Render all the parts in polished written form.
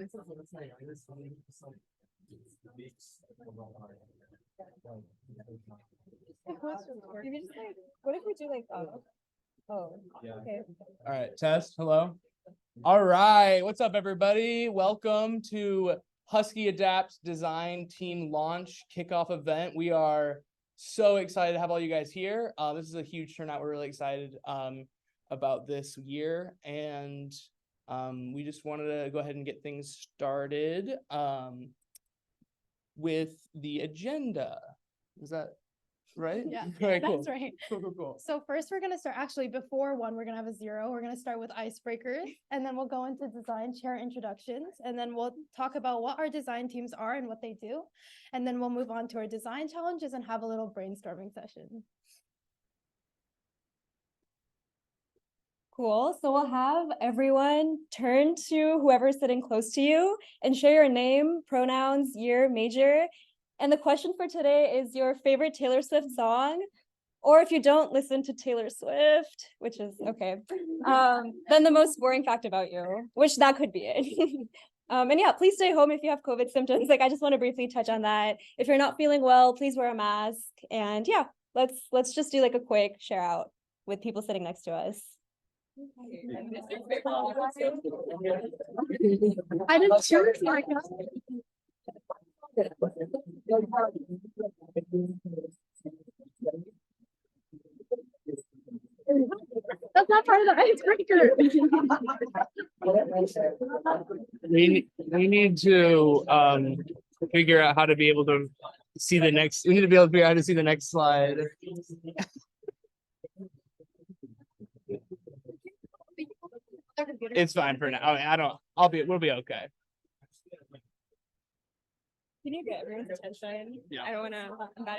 What if we do like okay. All right, test. Hello. All right, what's up, everybody? Welcome to HuskyADAPT Design Team Launch Kickoff Event. We are so excited to have all you guys here. This is a huge turnout. We're really excited about this year, and we just wanted to go ahead and get things started with the agenda. Is that right? Yeah, Right, that's cool. right. Cool. So first we're going to start, actually before one, we're going to have a 0. We're going to start with icebreakers, and then we'll go into design chair introductions, and then we'll talk about what our design teams are and what they do. And then we'll move on to our design challenges and have a little brainstorming session. Cool. So we'll have everyone turn to whoever's sitting close to you and share your name, pronouns, year, major. And the question for today is your favorite Taylor Swift song. Or if you don't listen to Taylor Swift, which is okay, then the most boring fact about you, which that could be it. And yeah, please stay home if you have COVID symptoms. Like, I just want to briefly touch on that. If you're not feeling well, please wear a mask. And yeah, let's just do like a quick share out with people sitting next to us. I didn't choose my That's not part of the icebreaker. We need to figure out how to be able to see the next. We need to be able to figure out how to see the next slide. It's fine for now. I don't. We'll be okay. Can you get everyone's attention? Yeah. I don't want to.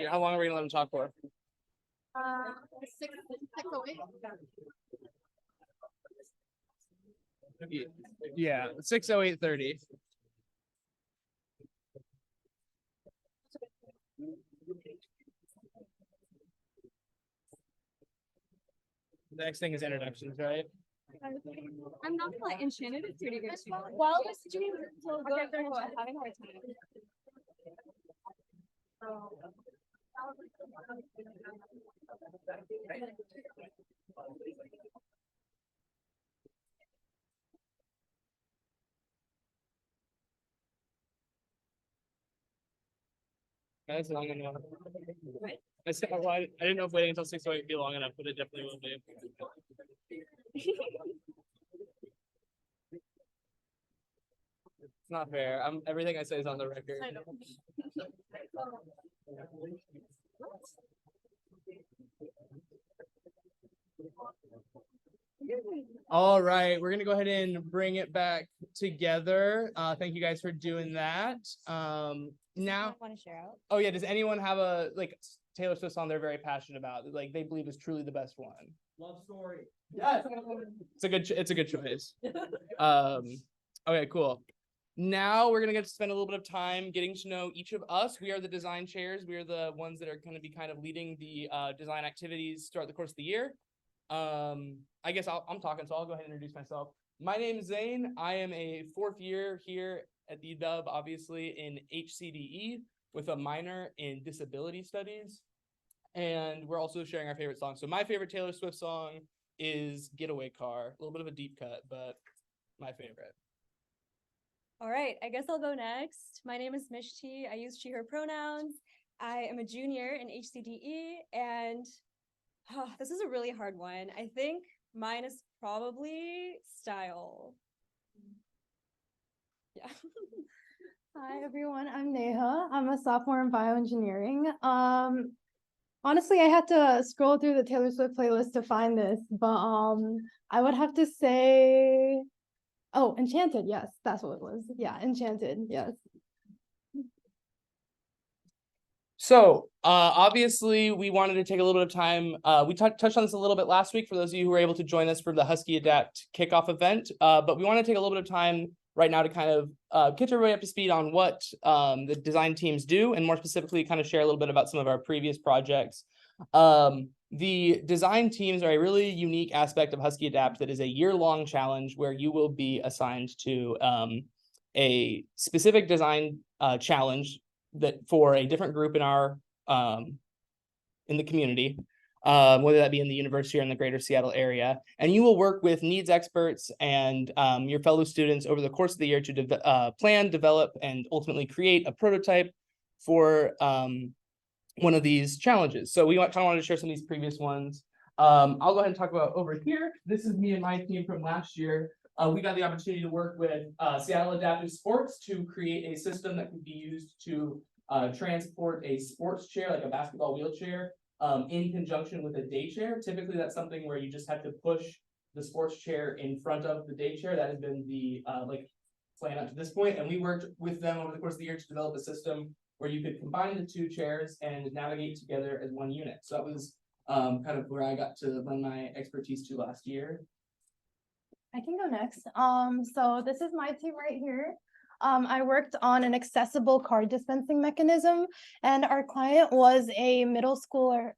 How long are we gonna let them talk for? 6:08. Yeah, 6:08:30. The next thing is introductions, right? I'm not like enchanted. It's pretty good. Well, this stream will go having a hard time. That's long enough. I said, well, I didn't know if waiting until 6:08 would be long enough, but it definitely will be. It's not fair. Everything I say is on the record. I know. All right, we're gonna go ahead and bring it back together. Thank you guys for doing that. Now, Want to share out? oh yeah, does anyone have a Taylor Swift song they're very passionate about, like they believe is truly the best one? Love Story. Yes, it's a good choice. Okay, cool. Now we're gonna get to spend a little bit of time getting to know each of us. We are the design chairs. We are the ones that are going to be kind of leading the design activities throughout the course of the year. I guess I'm talking, so I'll go ahead and introduce myself. My name is Zane. I am a 4th year here at the UW, obviously in HCDE with a minor in disability studies. And we're also sharing our favorite song. So my favorite Taylor Swift song is Getaway Car. A little bit of a deep cut, but my favorite. All right, I guess I'll go next. My name is Mishti. I use she, her pronouns. I am a junior in HCDE, and this is a really hard one. I think mine is probably style. Yeah. Hi everyone, I'm Neha. I'm a sophomore in bioengineering. Honestly, I had to scroll through the Taylor Swift playlist to find this, but I would have to say, oh, Enchanted. Yes, that's what it was. Yeah, Enchanted. Yes. So obviously we wanted to take a little bit of time. We touched on this a little bit last week for those of you who were able to join us for the HuskyADAPT kickoff event. But we want to take a little bit of time right now to kind of get everybody up to speed on what the design teams do, and more specifically kind of share a little bit about some of our previous projects. The design teams are a really unique aspect of HuskyADAPT that is a year-long challenge where you will be assigned to a specific design challenge that for a different group in our in the community, whether that be in the university or in the greater Seattle area. And you will work with needs experts and your fellow students over the course of the year to plan, develop, and ultimately create a prototype for one of these challenges. So we kind of wanted to share some of these previous ones. I'll go ahead and talk about over here. This is me and my team from last year. We got the opportunity to work with Seattle Adaptive Sports to create a system that could be used to transport a sports chair, like a basketball wheelchair, in conjunction with a day chair. Typically, that's something where you just have to push the sports chair in front of the day chair. That has been the plan up to this point. And we worked with them over the course of the year to develop a system where you could combine the two chairs and navigate together as one unit. So that was kind of where I got to lend my expertise to last year. I can go next. So this is my team right here. I worked on an accessible card dispensing mechanism, and our client was a middle school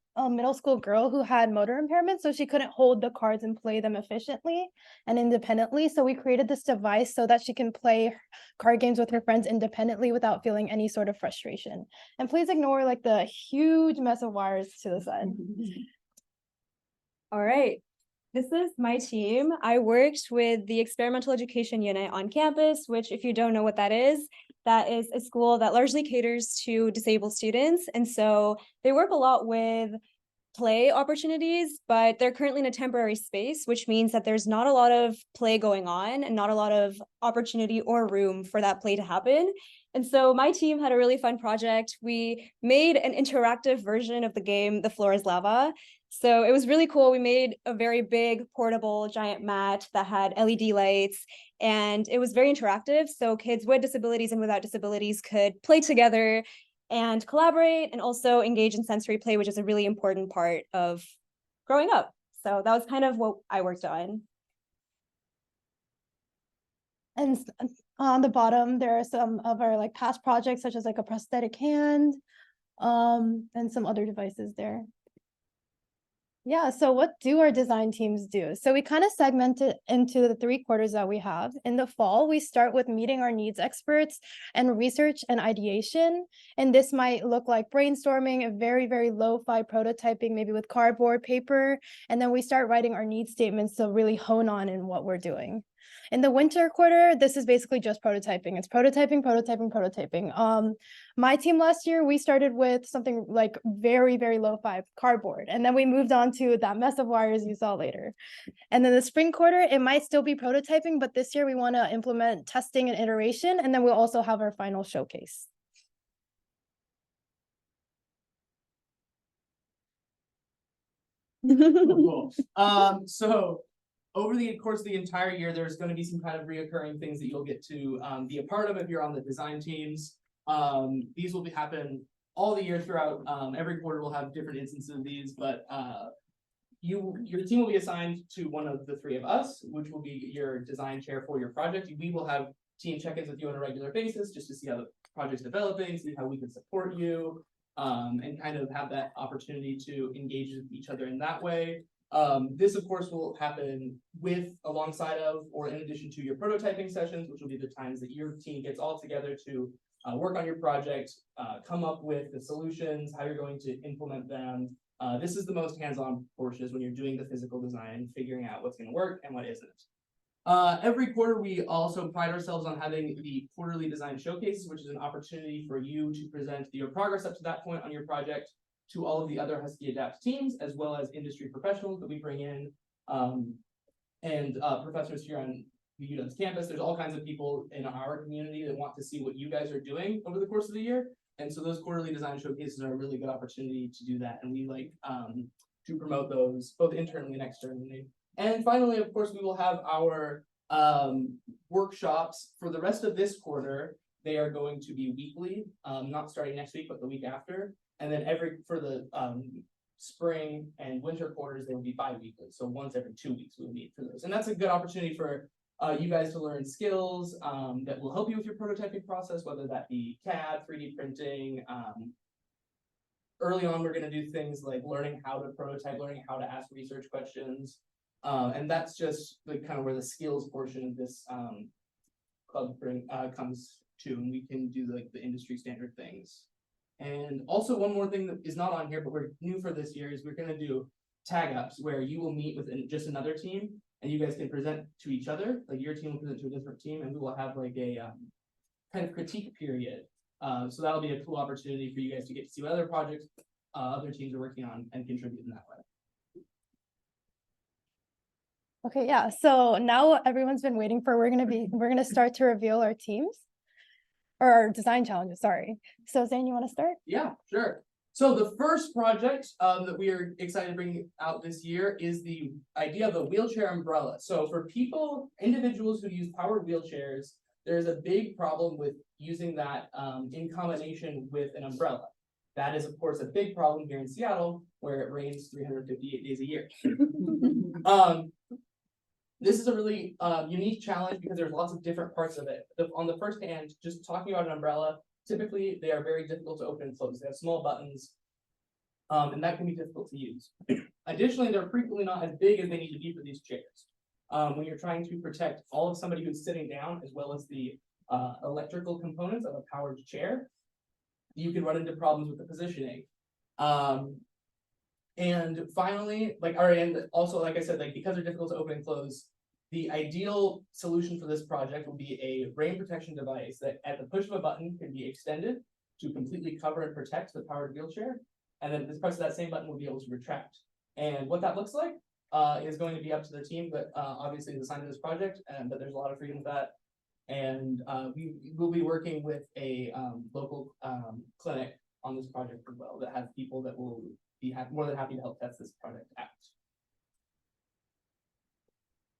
girl who had motor impairment, so she couldn't hold the cards and play them efficiently and independently. So we created this device so that she can play card games with her friends independently without feeling any sort of frustration. And please ignore like the huge mess of wires to the side. All right. This is my team. I worked with the experimental education unit on campus, which if you don't know what that is a school that largely caters to disabled students. And so they work a lot with play opportunities, but they're currently in a temporary space, which means that there's not a lot of play going on and not a lot of opportunity or room for that play to happen. And so my team had a really fun project. We made an interactive version of the game, The Floor is Lava. So it was really cool. We made a very big portable giant mat that had LED lights, and it was very interactive. So kids with disabilities and without disabilities could play together and collaborate and also engage in sensory play, which is a really important part of growing up. So that was kind of what I worked on. And on the bottom, there are some of our like past projects, such as like a prosthetic hand, and some other devices there. Yeah, so what do our design teams do? So we kind of segment it into the 3 quarters that we have. In the fall, we start with meeting our needs experts and research and ideation. And this might look like brainstorming, a very, very lo-fi prototyping, maybe with cardboard, paper. And then we start writing our needs statements to really hone on in what we're doing. In the winter quarter, this is basically just prototyping. It's prototyping. My team last year, we started with something like very, very lo-fi cardboard. And then we moved on to that mess of wires you saw later. And then the spring quarter, it might still be prototyping, but this year we want to implement testing and iteration. And then we'll also have our final showcase. Cool. So over the course of the entire year, there's going to be some kind of reoccurring things that you'll get to be a part of if you're on the design teams. These will happen all the year throughout. Every quarter will have different instances of these, but your team will be assigned to one of the 3 of us, which will be your design chair for your project. We will have team check-ins with you on a regular basis just to see how the project's developing, see how we can support you, and kind of have that opportunity to engage with each other in that way. This, of course, will happen alongside of, or in addition to your prototyping sessions, which will be the times that your team gets all together to work on your project, come up with the solutions, how you're going to implement them. This is the most hands-on portion, is when you're doing the physical design, figuring out what's going to work and what isn't. Every quarter, we also pride ourselves on having the quarterly design showcases, which is an opportunity for you to present your progress up to that point on your project to all of the other HuskyADAPT teams, as well as industry professionals that we bring in, and professors here on the UW's campus. There's all kinds of people in our community that want to see what you guys are doing over the course of the year. And so those quarterly design showcases are a really good opportunity to do that. And we like to promote those both internally and externally. And finally, of course, we will have our workshops for the rest of this quarter. They are going to be weekly, not starting next week, but the week after. And then for the spring and winter quarters, they will be bi-weekly. So once every 2 weeks we'll meet for those. And that's a good opportunity for you guys to learn skills that will help you with your prototyping process, whether that be CAD, 3D printing. Early on, we're going to do things like learning how to prototype, learning how to ask research questions. And that's just like kind of where the skills portion of this club comes to, and we can do like the industry standard things. And also one more thing that is not on here, but we're new for this year, is we're gonna do tag ups where you will meet with just another team and you guys can present to each other. Like your team will present to a different team, and we will have like a kind of critique period. So that'll be a cool opportunity for you guys to get to see what other projects other teams are working on and contribute in that way. Okay, yeah, so now everyone's been waiting for, we're gonna start to reveal our teams. Or our design challenges, sorry. So Zane, you wanna start? Yeah, sure. So the first project that we are excited to bring out this year is the idea of the wheelchair umbrella. So for individuals who use powered wheelchairs, there's a big problem with using that in combination with an umbrella. That is, of course, a big problem here in Seattle, where it rains 358 days a year. This is a really unique challenge because there's lots of different parts of it. On the first hand, just talking about an umbrella, typically they are very difficult to open and close. They have small buttons, and that can be difficult to use. Additionally, they're frequently not as big as they need to be for these chairs. When you're trying to protect all of somebody who's sitting down, as well as the electrical components of a powered chair, you can run into problems with the positioning. And finally, and also, like I said, because they're difficult to open and close, the ideal solution for this project will be a rain protection device that at the push of a button can be extended to completely cover and protect the powered wheelchair. And then this press of that same button will be able to retract. And what that looks like is going to be up to the team, but obviously assigned to this project, but there's a lot of freedom with that. And we will be working with a local clinic on this project as well that has people that will be more than happy to help test this project out.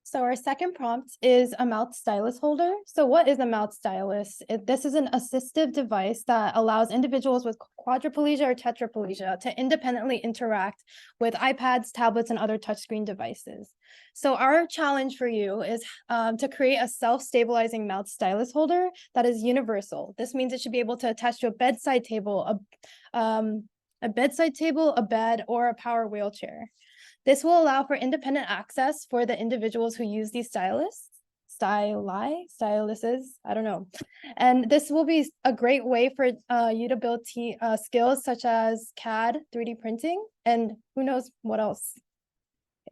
So our second prompt is a mouth stylus holder. So what is a mouth stylus? This is an assistive device that allows individuals with quadriplegia or tetraplegia to independently interact with iPads, tablets, and other touchscreen devices. So our challenge for you is to create a self-stabilizing mouth stylus holder that is universal. This means it should be able to attach to a bedside table, a bed, or a power wheelchair. This will allow for independent access for the individuals who use these styluses, I don't know. And this will be a great way for you to build skills such as CAD, 3D printing, and who knows what else.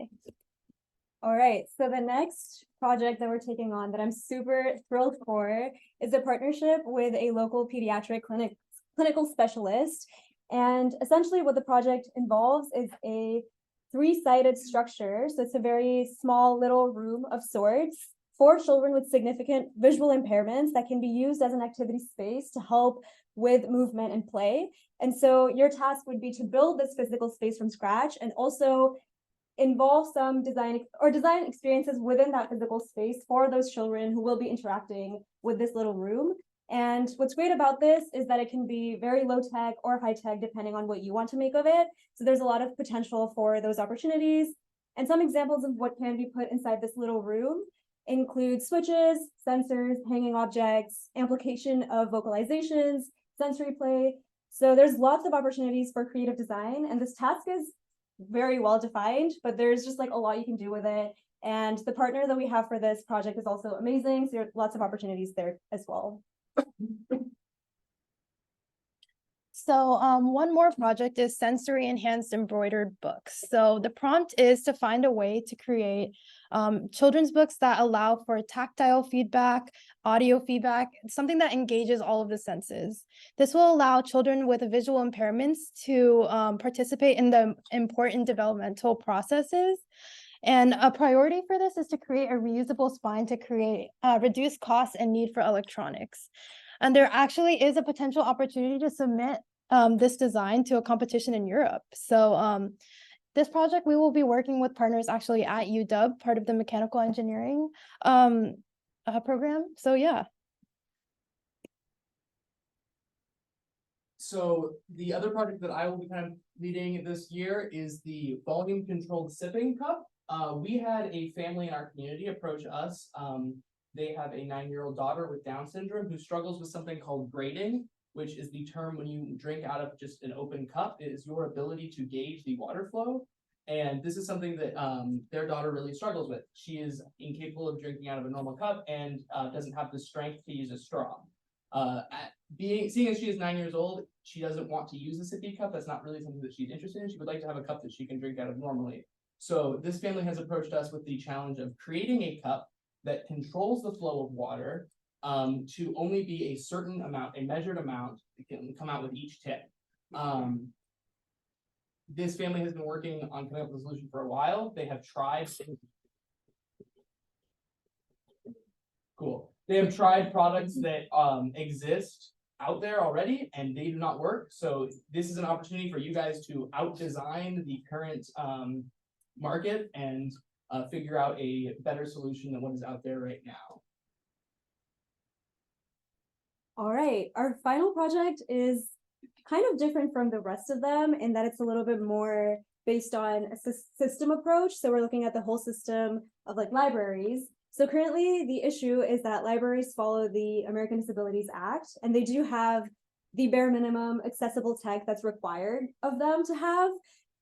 Okay. All right, so the next project that we're taking on that I'm super thrilled for is a partnership with a local pediatric clinical specialist. And essentially what the project involves is a 3-sided structure. So it's a very small little room of sorts for children with significant visual impairments that can be used as an activity space to help with movement and play. And so your task would be to build this physical space from scratch and also involve some design experiences within that physical space for those children who will be interacting with this little room. And what's great about this is that it can be very low tech or high tech, depending on what you want to make of it. So there's a lot of potential for those opportunities. And some examples of what can be put inside this little room include switches, sensors, hanging objects, amplification of vocalizations, sensory play. So there's lots of opportunities for creative design, and this task is very well defined, but there's just a lot you can do with it. And the partner that we have for this project is also amazing. So there are lots of opportunities there as well. So one more project is sensory enhanced embroidered books. So the prompt is to find a way to create children's books that allow for tactile feedback, audio feedback, something that engages all of the senses. This will allow children with visual impairments to participate in the important developmental processes. And a priority for this is to create a reusable spine to reduce costs and need for electronics. And there actually is a potential opportunity to submit this design to a competition in Europe. So this project, we will be working with partners actually at UW, part of the mechanical engineering program. So yeah. So the other project that I will be kind of leading this year is the volume controlled sipping cup. We had a family in our community approach us. They have a 9-year-old daughter with Down syndrome who struggles with something called grading, which is the term when you drink out of just an open cup. It is your ability to gauge the water flow. And this is something that their daughter really struggles with. She is incapable of drinking out of a normal cup and doesn't have the strength to use a straw. Seeing as she is 9 years old, she doesn't want to use a sippy cup. That's not really something that she's interested in. She would like to have a cup that she can drink out of normally. So this family has approached us with the challenge of creating a cup that controls the flow of water to only be a certain amount, a measured amount that can come out with each tip. This family has been working on coming up with a solution for a while. They have tried. Cool. They have tried products that exist out there already, and they do not work. So this is an opportunity for you guys to out-design the current market and figure out a better solution than what is out there right now. All right, our final project is kind of different from the rest of them in that it's a little bit more based on a system approach. So we're looking at the whole system of like libraries. So currently the issue is that libraries follow the American Disabilities Act, and they do have the bare minimum accessible tech that's required of them to have.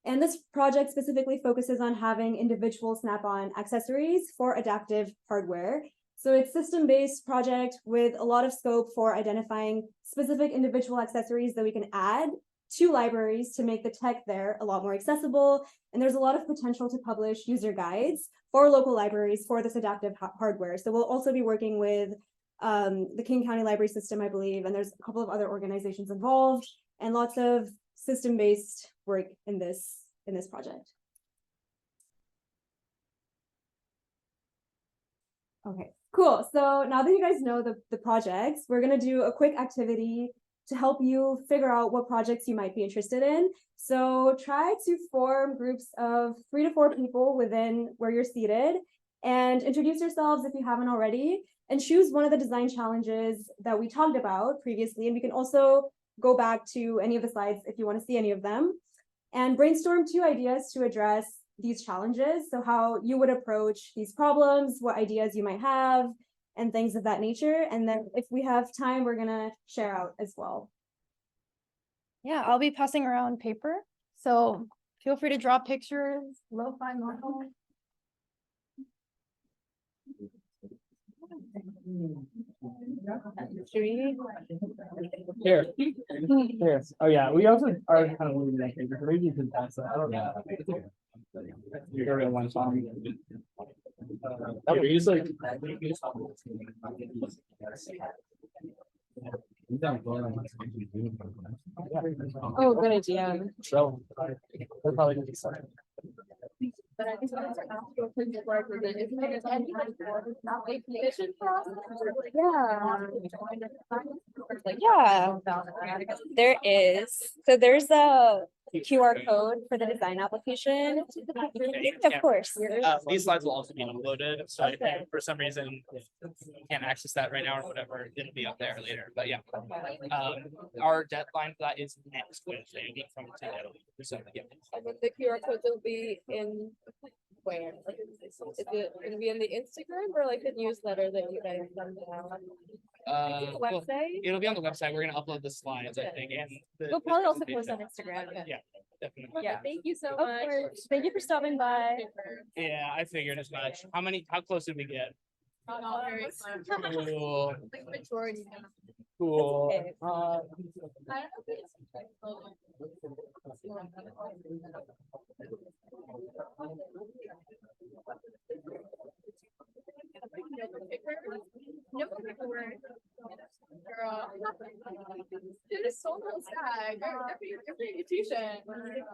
And this project specifically focuses on having individual snap-on accessories for adaptive hardware. So it's system-based project with a lot of scope for identifying specific individual accessories that we can add to libraries to make the tech there a lot more accessible. And there's a lot of potential to publish user guides for local libraries for this adaptive hardware. So we'll also be working with the King County Library System, I believe, and there's a couple of other organizations involved and lots of system-based work in this project. Okay. Cool. So now that you guys know the projects, we're going to do a quick activity to help you figure out what projects you might be interested in. So try to form groups of 3 to 4 people within where you're seated and introduce yourselves if you haven't already, and choose one of the design challenges that we talked about previously. And we can also go back to any of the slides if you want to see any of them, and brainstorm 2 ideas to address these challenges. So how you would approach these problems, what ideas you might have, and things of that nature. And then if we have time, we're gonna share out as well. Yeah, I'll be passing around paper, so feel free to draw pictures, lo-fi model. Here. Yes. Oh yeah. We also are kind of moving that paper. So maybe you can pass that. I don't know. You're gonna one song. Okay, use like. Oh, good idea. So they're probably gonna be sorry. Yeah, there is. So there's a QR code for the design application. Of course. These slides will also be uploaded, so if for some reason you can't access that right now or whatever, it'll be up there later. But yeah, our deadline for that is next Wednesday, a week from today. So yeah. And then the QR codes will be in where? Like, is it gonna be in the Instagram or like the newsletter that you guys send out? The Well, website? it'll be on the website. We're gonna upload the slides, I think, and We'll probably also post on Instagram. Yeah, definitely. Okay, Yeah. thank you so Of much. course. Thank you for stopping by. Yeah, I figured as much. How close did we get? Not very close. Cool. Like majority. Cool. Okay. I don't know if it's no paperwork. Girl. It is so sad. Every institution.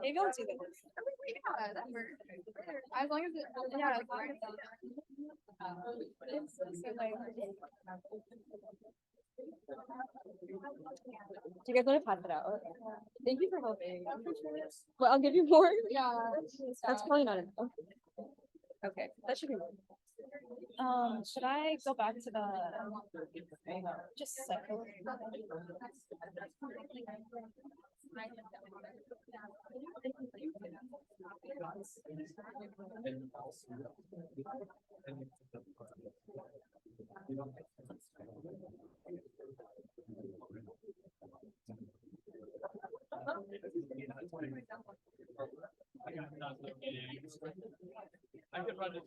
Maybe I'll do that. Yeah, that works. As long as it, yeah, as long as it's so like. Do you guys want to pass it out? Thank you for helping. Well, I'll give you more. Yeah. That's probably not enough. Okay, that should be more. Should I go back to the just a second? I could run it.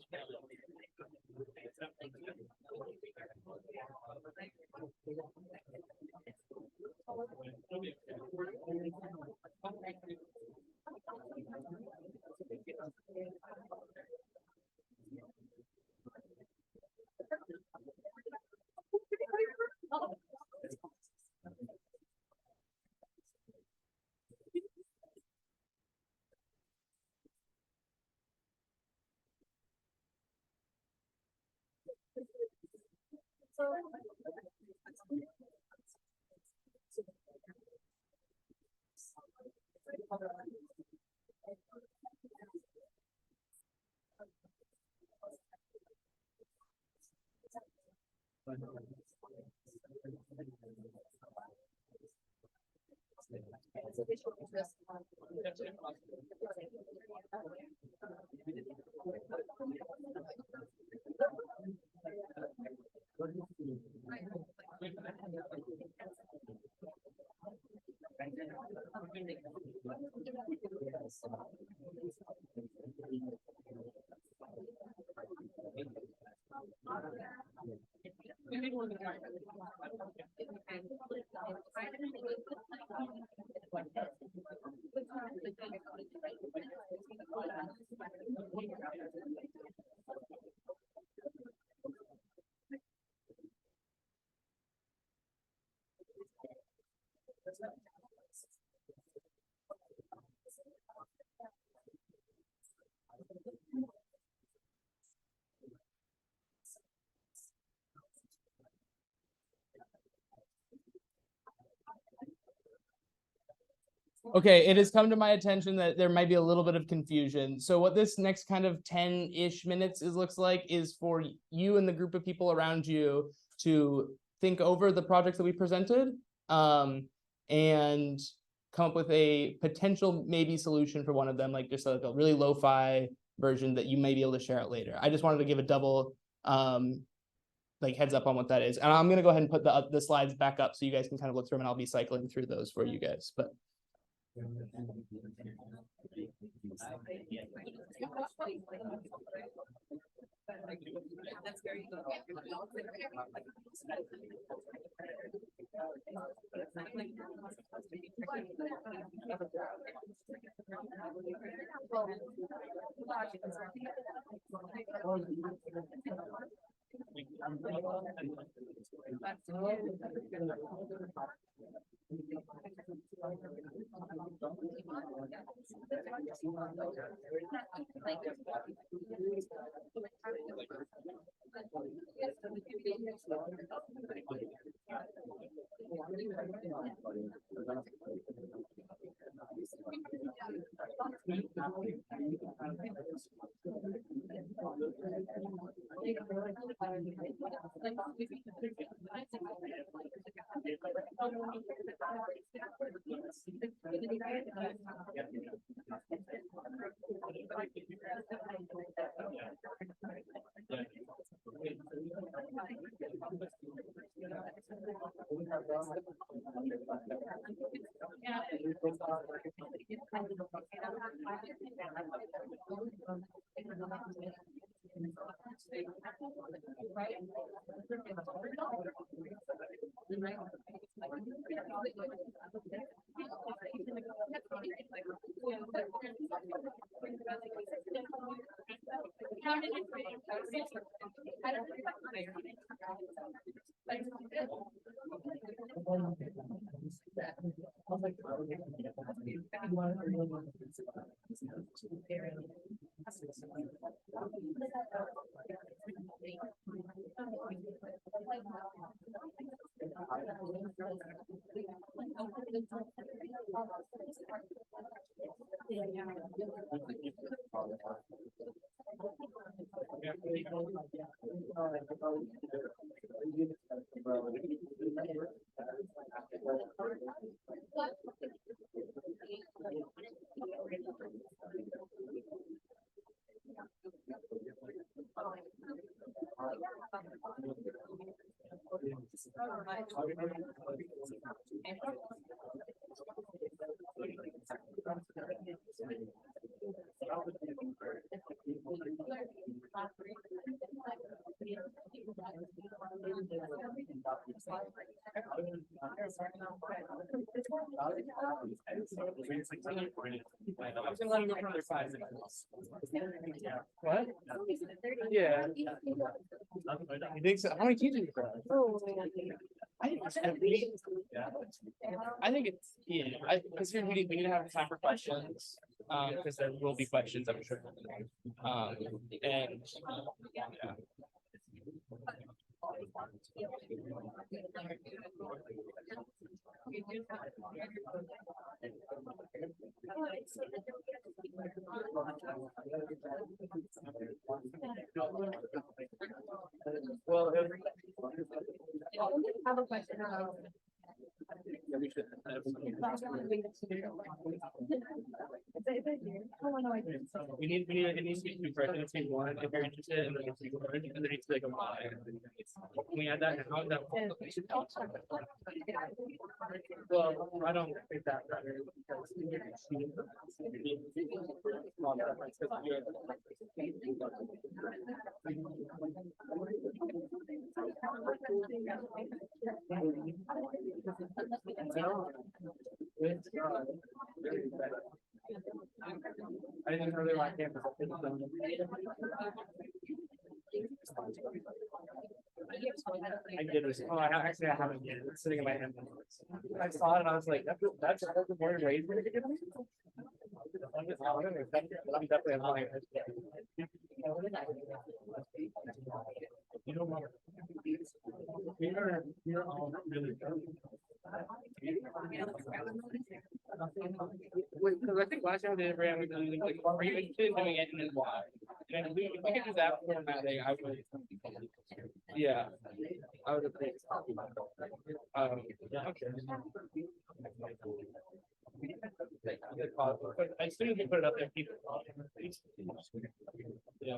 Okay, it has come to my attention that there might be a little bit of confusion. So what this next kind of 10-ish minutes looks like is for you and the group of people around you to think over the projects that we presented, and come up with a potential maybe solution for one of them, like just like a really lo-fi version that you may be able to share out later. I just wanted to give a double like heads up on what that is. And I'm gonna go ahead and put the slides back up so you guys can kind of look through them, and I'll be cycling through those for you guys. But That's very good. What? Yeah. You think so? How many teachers you got? I think it's, yeah, because here we need to have time for questions, because there will be questions, I'm sure. And, yeah. Well, I have a question. yeah, we should. It needs to be two first, it needs to be one if you're interested, and then it's two first, and then it needs to be like a five. Can we add that now? Is that? Well, I don't think that better. I didn't really like campus. I did this. Oh, actually, I haven't yet. It's sitting in my hand. I saw it and I was like, that's the morning raise. I'm definitely applying it. You know what? You're all really good. Wait, because I think last time they did ran with like, are you interested in doing it and then why? And if we could do that formatting, I would. Yeah, I would agree. Okay. But as soon as we put it up there, people. Yeah.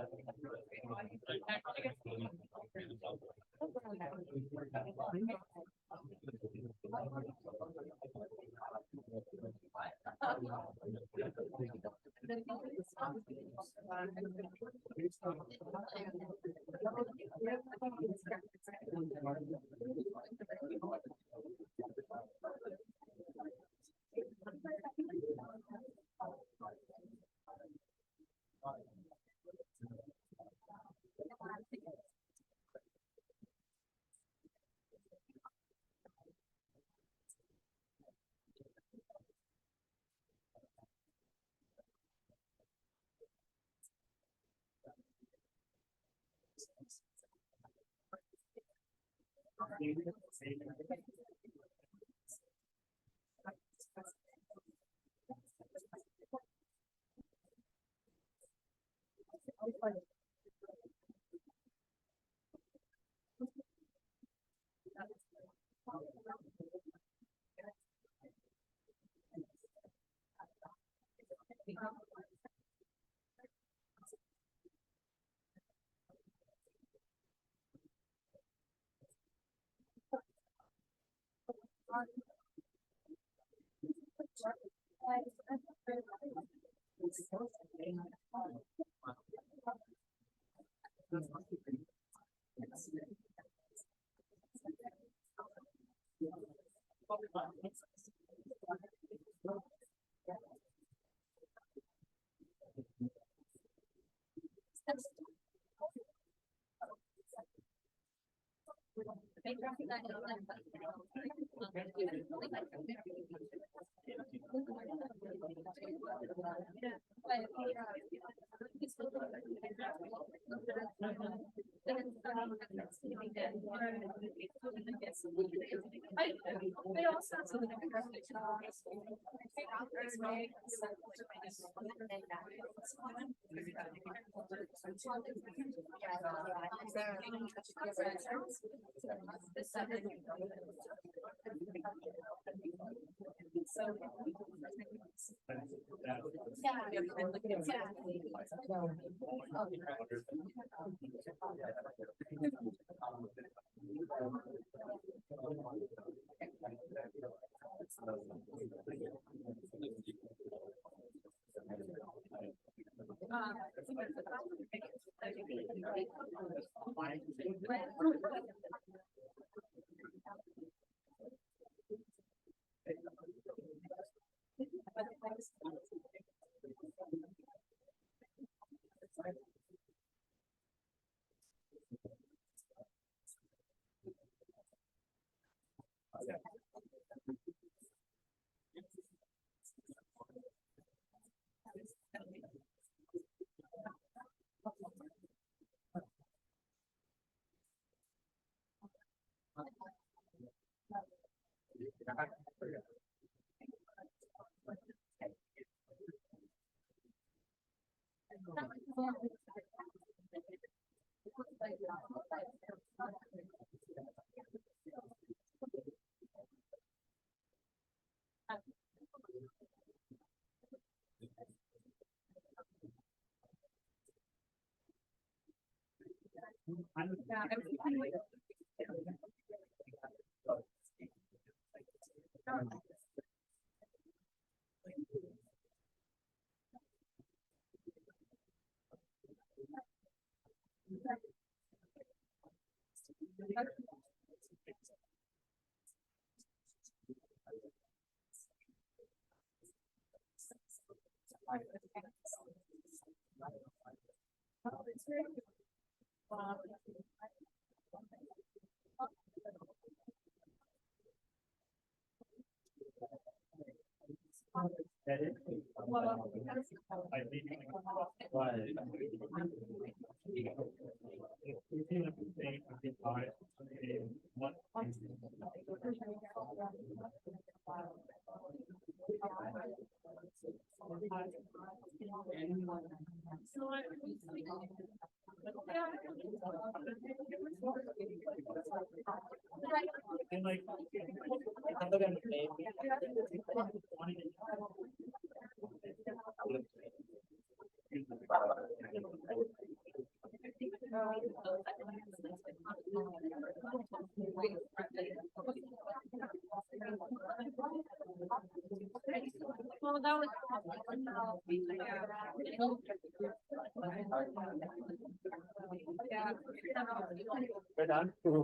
We're done. Cool.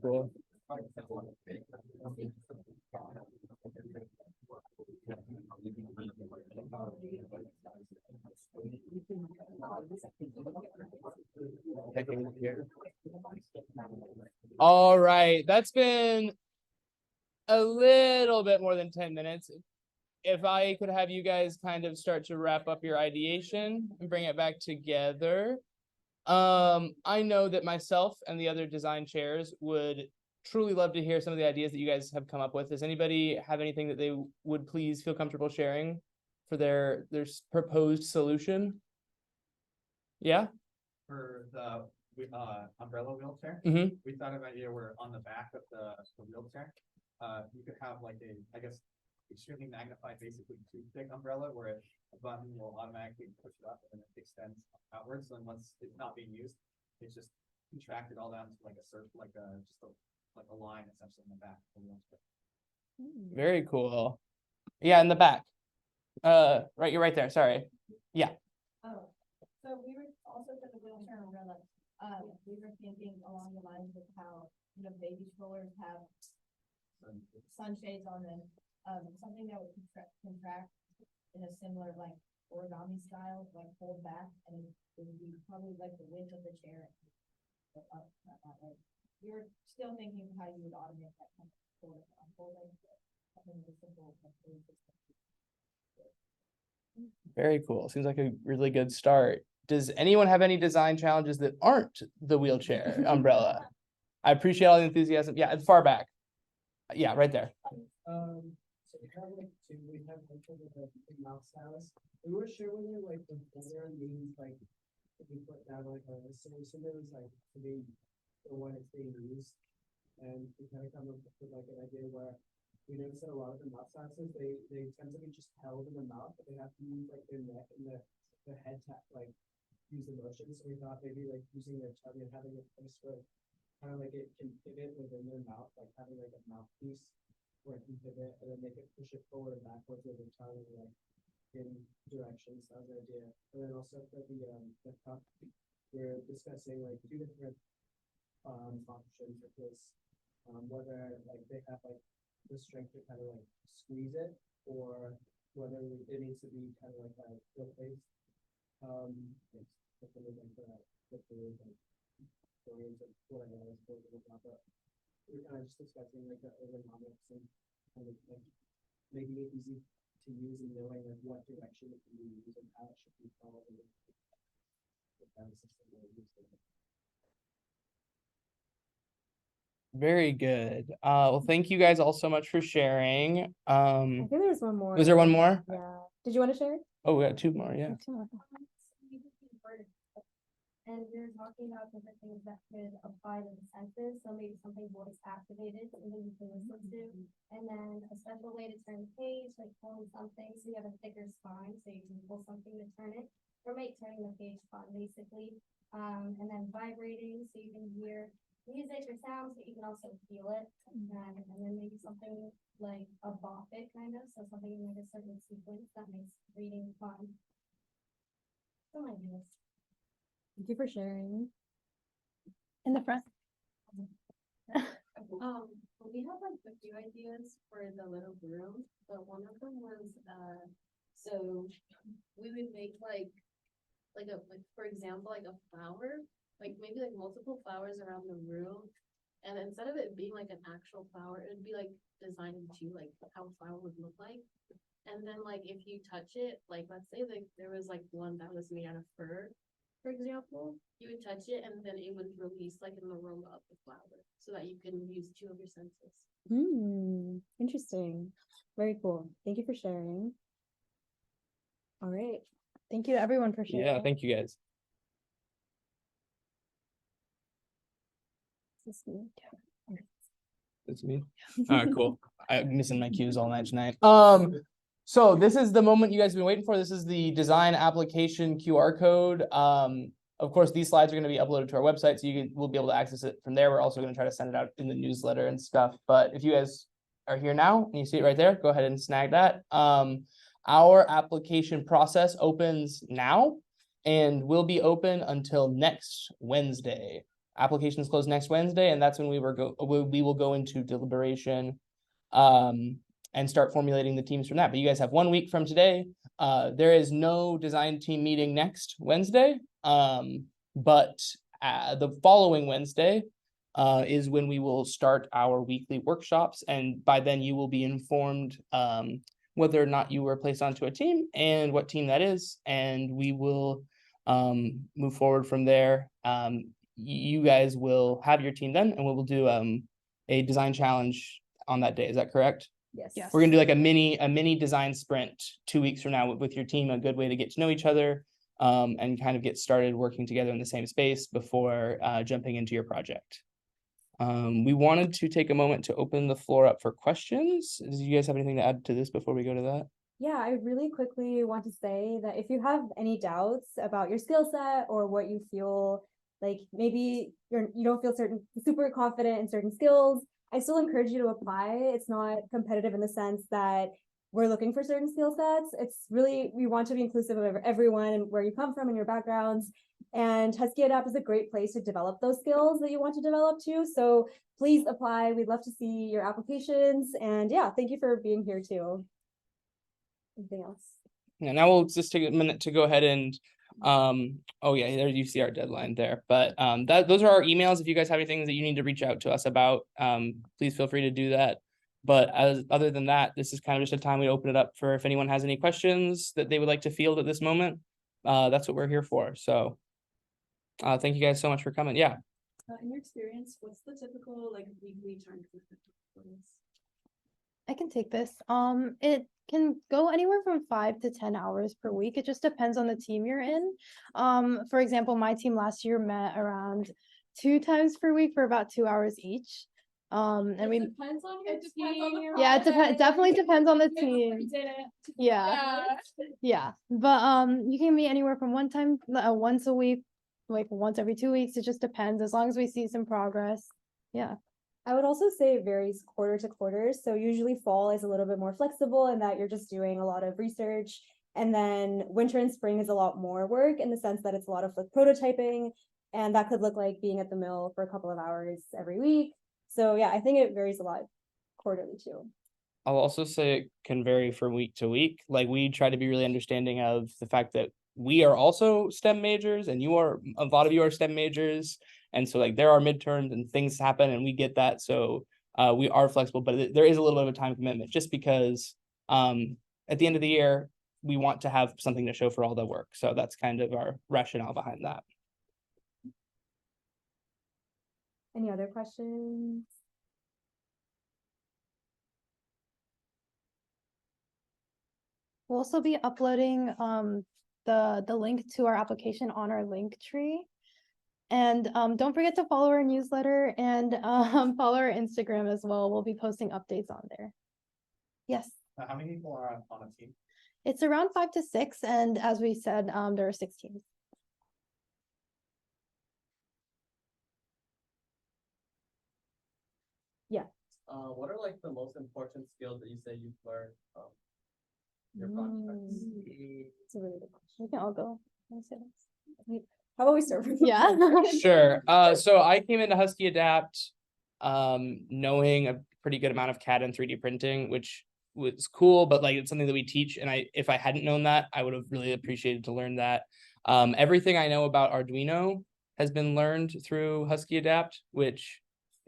Cool. All right, that's been a little bit more than 10 minutes. If I could have you guys kind of start to wrap up your ideation and bring it back together. I know that myself and the other design chairs would truly love to hear some of the ideas that you guys have come up with. Does anybody have anything that they would please feel comfortable sharing for their proposed solution? Yeah. For the umbrella wheelchair, Mm-hmm. we thought of an idea where on the back of the wheelchair, you could have like a, I guess, extremely magnified, basically toothpick umbrella where a button will automatically push it up and it extends outwards. So then once it's not being used, it's just contracted all down to like a circle, like a line essentially in the back of the wheelchair. Very cool. Yeah, in the back. Right, you're right there. Sorry. Yeah. Oh, so we were also for the wheelchair umbrella, we were thinking along the lines of how, baby strollers have sunshades on them. Something that would contract in a similar like origami style, like fold back, and it would be probably like the width of the chair. But up, not that way. We were still thinking of how you would automate that kind of folding. Something as simple as Very cool. Seems like a really good start. Does anyone have any design challenges that aren't the wheelchair umbrella? I appreciate all the enthusiasm. Yeah, it's far back. Yeah, right there. So we have like two, we have like the big mouse stylus. We were sure whether like the folder means like if we put down like a solution that was like to be the one it's being used. And we kind of come up with like an idea where we noticed that a lot of the mouse styluses, they tend to be just held in the mouth, but they have to use like their neck and the head tap like use the motion. So we thought maybe like using their tongue and having a place where kind of like it can pivot within their mouth, like having like a mouthpiece where it can pivot and then they can push it forward and backwards with their tongue like in directions. That was the idea. And then also for the cup, we're discussing like two different options with this, whether like they have like the strength to kind of like squeeze it or whether it needs to be kind of like a flip based going into what I was talking about, but we're kind of just discussing like the ergonomics and kind of like making it easy to use and knowing like what direction it can be used and how it should be followed. And the kind of system we're using. Very good. Well, thank you guys all so much for sharing. I think there's one more. Was there one more? Yeah. Did you want to share? Oh, we got two more, yeah. And we were talking about different things that could apply to the senses, so maybe something voice activated, something you can listen to. And then a special way to turn the page, like pulling something, so you have a thicker spine, so you can pull something to turn it, or make turning the page fun, basically. And then vibrating, so you can hear music or sounds, but you can also feel it. And then maybe something like a bop it kind of, so something in like a certain sequence that makes reading fun. Oh my goodness. Thank you for sharing. In the front. We have like a few ideas for the little room, but one of them was, so we would make like for example, like a flower, like maybe like multiple flowers around the room. And instead of it being like an actual flower, it would be like designed into like how a flower would look like. And then like if you touch it, like let's say like there was like one that was made out of fur, for example, you would touch it and then it would release like an aroma of the flower so that you can use two of your senses. Interesting. Very cool. Thank you for sharing. All right. Thank you to everyone for sharing. Yeah, thank you guys. This is me. That's me. All right, cool. I'm missing my cues all night tonight. So this is the moment you guys have been waiting for. This is the design application QR code. Of course, these slides are going to be uploaded to our website, so will be able to access it from there. We're also going to try to send it out in the newsletter and stuff. But if you guys are here now and you see it right there, go ahead and snag that. Our application process opens now and will be open until next Wednesday. Applications close next Wednesday, and that's when we will go into deliberation and start formulating the teams from that. But you guys have 1 week from today. There is no design team meeting next Wednesday, but the following Wednesday is when we will start our weekly workshops, and by then you will be informed whether or not you were placed onto a team and what team that is, and we will move forward from there. You guys will have your team then, and we will do a design challenge on that day. Is that correct? Yes. Yes. We're gonna do like a mini design sprint 2 weeks from now with your team, a good way to get to know each other and kind of get started working together in the same space before jumping into your project. We wanted to take a moment to open the floor up for questions. Do you guys have anything to add to this before we go to that? Yeah, I really quickly want to say that if you have any doubts about your skill set or what you feel like maybe you don't feel super confident in certain skills, I still encourage you to apply. It's not competitive in the sense that we're looking for certain skill sets. It's really, we want to be inclusive of everyone and where you come from and your backgrounds. And HuskyADAPT is a great place to develop those skills that you want to develop too. So please apply. We'd love to see your applications. And yeah, thank you for being here too. Anything else? Yeah, now we'll just take a minute to go ahead and oh yeah, there you see our deadline there. But those are our emails. If you guys have anything that you need to reach out to us about, please feel free to do that. But other than that, this is kind of just a time we open it up for if anyone has any questions that they would like to field at this moment. That's what we're here for. So thank you guys so much for coming. Yeah. In your experience, what's the typical like weekly time for this? I can take this. It can go anywhere from 5 to 10 hours per week. It just depends on the team you're in. For example, my team last year met around 2 times per week for about 2 hours each. And we Depends on your team. yeah, it definitely depends on the team. Yeah. Yeah. But you can meet anywhere from once a week, like once every 2 weeks. It just depends as long as we see some progress. Yeah. I would also say it varies quarter to quarter. So usually fall is a little bit more flexible in that you're just doing a lot of research. And then winter and spring is a lot more work in the sense that it's a lot of like prototyping. And that could look like being at the mill for a couple of hours every week. So yeah, I think it varies a lot quarterly too. I'll also say it can vary from week to week. Like we try to be really understanding of the fact that we are also STEM majors and a lot of you are STEM majors. And so like there are midterms and things happen and we get that. So we are flexible, but there is a little bit of a time commitment just because at the end of the year, we want to have something to show for all the work. So that's kind of our rationale behind that. Any other questions? We'll also be uploading the link to our application on our link tree. And don't forget to follow our newsletter and follow our Instagram as well. We'll be posting updates on there. Yes, How many people are on a team? it's around 5 to 6, and as we said, there are 6 teams. What are like the most important skills that you say you've learned from your projects? It's a really good question. We can all go. Wanna say this? How about we start from Yeah. Sure. So I came into HuskyADAPT knowing a pretty good amount of CAD and 3D printing, which was cool, but like it's something that we teach. And if I hadn't known that, I would have really appreciated to learn that. Everything I know about Arduino has been learned through HuskyADAPT, which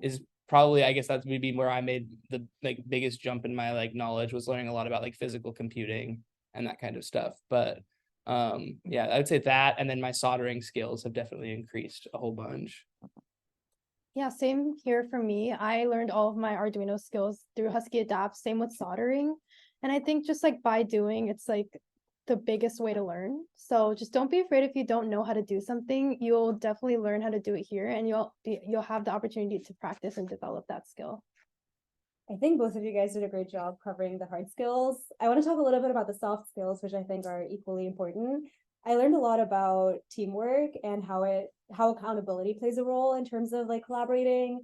is probably, I guess that's maybe where I made the like biggest jump in my like knowledge, was learning a lot about like physical computing and that kind of stuff. But yeah, I would say that, and then my soldering skills have definitely increased a whole bunch. Yeah, same here for me. I learned all of my Arduino skills through HuskyADAPT, same with soldering. And I think just like by doing, it's like the biggest way to learn. So just don't be afraid if you don't know how to do something. You'll definitely learn how to do it here, and you'll have the opportunity to practice and develop that skill. I think both of you guys did a great job covering the hard skills. I want to talk a little bit about the soft skills, which I think are equally important. I learned a lot about teamwork and how accountability plays a role in terms of like collaborating.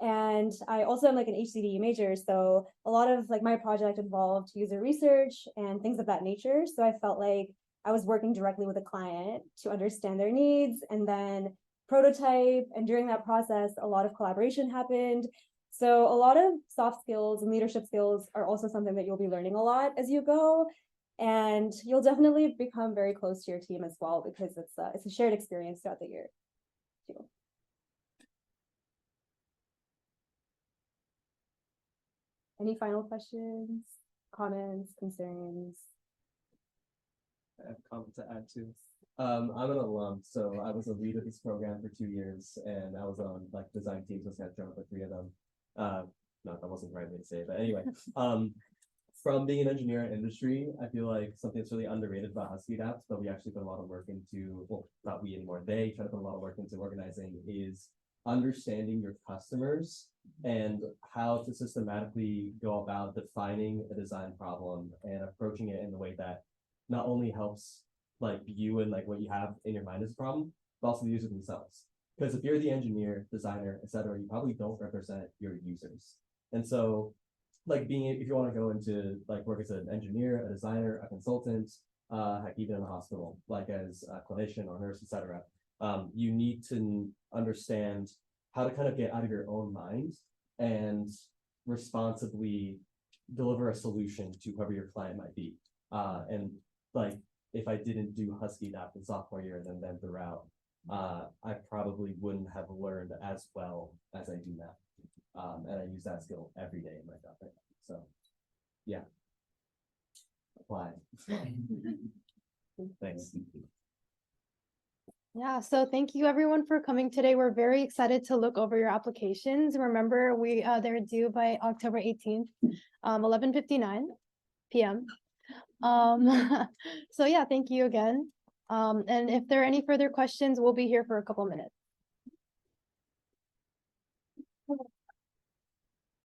And I also am like an HCDE major, so a lot of like my project involved user research and things of that nature. So I felt like I was working directly with a client to understand their needs and then prototype. And during that process, a lot of collaboration happened. So a lot of soft skills and leadership skills are also something that you'll be learning a lot as you go. And you'll definitely become very close to your team as well, because it's a shared experience throughout the year too. Any final questions, comments, concerns? I have a comment to add to. I'm an alum, so I was a lead of this program for 2 years, and I was on like design teams. I was gonna jump with 3 of them. No, that wasn't the right way to say it, but anyway, from being an engineer in industry, I feel like something that's really underrated about HuskyADAPT, but we actually put a lot of work into, well, not we anymore, they try to put a lot of work into organizing, is understanding your customers and how to systematically go about defining a design problem and approaching it in a way that not only helps like you and like what you have in your mind as a problem, but also the user themselves. Because if you're the engineer, designer, etc., you probably don't represent your users. And so like if you want to go into like work as an engineer, a designer, a consultant, heck, even in a hospital, like as a clinician or nurse, etc., you need to understand how to kind of get out of your own mind and responsibly deliver a solution to whoever your client might be. And like, if I didn't do HuskyADAPT in sophomore year and then throughout, I probably wouldn't have learned as well as I do now. And I use that skill every day in my job right now. So yeah. Apply. Thanks. Yeah, so thank you everyone for coming today. We're very excited to look over your applications. Remember, they're due by October 18th, 11:59 p.m. So yeah, thank you again. And if there are any further questions, we'll be here for a couple minutes.